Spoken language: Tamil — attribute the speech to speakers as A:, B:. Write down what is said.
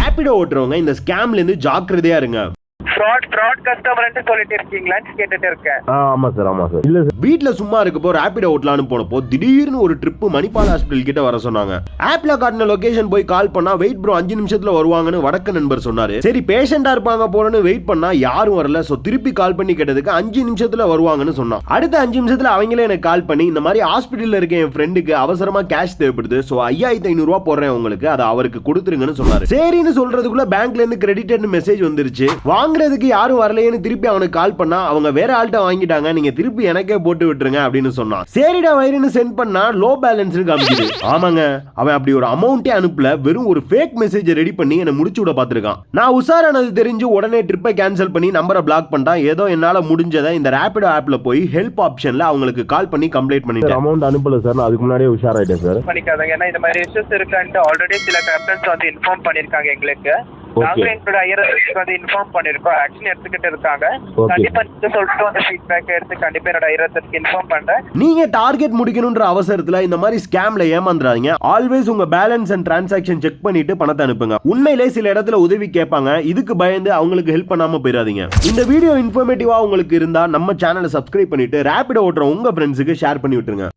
A: ரேபிடோ ஓட்டுறவங்க இந்த ஸ்கேம்ல இருந்து ஜாக்கிரதையா இருங்க.
B: ஃப்ராட் கஸ்டமர்னு சொல்லிட்டு இருக்கீங்களான்னு கேட்டுட்டு இருக்கேன்.
C: ஆமா சார் இல்ல சார்,
A: வீட்ல சும்மா இருக்கப்போ ரேபிடோ ஓட்டலான்னு போனப்போ திடீர்னு ஒரு ட்ரிப் மணிப்பால் ஹாஸ்பிட்டல் கிட்ட வர சொன்னாங்க. ஆப்ல காட்டின லொகேஷன் போய் கால் பண்ணா வெயிட் ப்ரோ 5 நிமிஷத்துல வருவாங்கன்னு வடக்கு நண்பர் சொன்னாரு. சரி பேஷண்டா இருப்பாங்க போலன்னு வெயிட் பண்ணா யாரும் வரல. சோ திருப்பி கால் பண்ணி கேட்டதுக்கு 5 நிமிஷத்துல வருவாங்கன்னு சொன்னான். அடுத்த 5 நிமிஷத்துல அவங்களே எனக்கு கால் பண்ணி இந்த மாதிரி ஹாஸ்பிட்டல்ல இருக்க என் ஃப்ரெண்டுக்கு அவசரமா கேஷ் தேவைப்படுது, சோ 5500 ரூபாய் போடுறேன் உங்களுக்கு, அதை அவருக்கு கொடுத்துருங்கன்னு சொன்னாரு. சரின்னு சொல்றதுக்குள்ள பேங்க்ல இருந்து கிரெடிட்டட் மெசேஜ் வந்துருச்சு. வாங்குறதுக்கு யாரும் வரலையேன்னு திருப்பி அவனுக்கு கால் பண்ணா அவங்க வேற ஆள்கிட்ட வாங்கிட்டாங்க, நீங்க திருப்பி எனக்கே போட்டு விட்டுருங்க அப்படின்னு சொன்னான். சரிடா வயிறுன்னு சென்ட் பண்ணா லோ பேலன்ஸ் காமிக்குது. ஆமாங்க, அவன் அப்படி ஒரு அமௌண்ட்டே அனுப்பல, வெறும் ஒரு ஃபேக் மெசேஜ் ரெடி பண்ணி என்ன முடிச்சு விட பாத்துருக்கான். நான் உஷாரானது தெரிஞ்சு உடனே ட்ரிப்பை கேன்சல் பண்ணி நம்பரை பிளாக் பண்ணிட்டான். ஏதோ என்னால முடிஞ்சதை இந்த ரேபிடோ ஆப்ல போய் ஹெல்ப் ஆப்ஷன்ல அவங்களுக்கு கால் பண்ணி கம்ப்ளைண்ட் பண்ணிட்டேன்.
C: அமௌண்ட் அனுப்பல சார், நான் அதுக்கு முன்னாடியே உஷாராயிட்டேன் சார்.
B: பண்ணிக்காதீங்க, ஏன்னா இந்த மாதிரி இஷ்யூஸ் இருக்கான்ட்டு ஆல்ரெடி சில கேப்டன்ஸ் வந்து இன்ஃபார்ம் பண்ணிருக்காங்க எங்களுக்கு. நாங்க எங்களோட ஐஆர்எஸ்க்கு வந்து இன்ஃபார்ம் பண்ணிருக்கோம், ஆக்ஷன் எடுத்துக்கிட்டு இருக்காங்க. கண்டிப்பா நீங்க சொல்லிட்டு வந்து ஃபீட்பேக் எடுத்து கண்டிப்பா என்னோட ஐஆர்எஸ்க்கு இன்ஃபார்ம் பண்றேன்.
A: நீங்க டார்கெட் முடிக்கணும்ன்ற அவசரத்துல இந்த மாதிரி ஸ்கேம்ல ஏமாந்துறாதீங்க. ஆல்வேஸ் உங்க பேலன்ஸ் அண்ட் டிரான்சாக்ஷன் செக் பண்ணிட்டு பணத்தை அனுப்புங்க. உண்மையிலே சில இடத்துல உதவி கேட்பாங்க, இதுக்கு பயந்து அவங்களுக்கு ஹெல்ப் பண்ணாம போயிடாதீங்க. இந்த வீடியோ இன்ஃபர்மேட்டிவா உங்களுக்கு இருந்தா நம்ம சேனலை சப்ஸ்கிரைப் பண்ணிட்டு ரேபிடோ ஓட்டுற உங்க ஃப்ரெண்ட்ஸுக்கு ஷேர் பண்ணி விட்டுருங்க.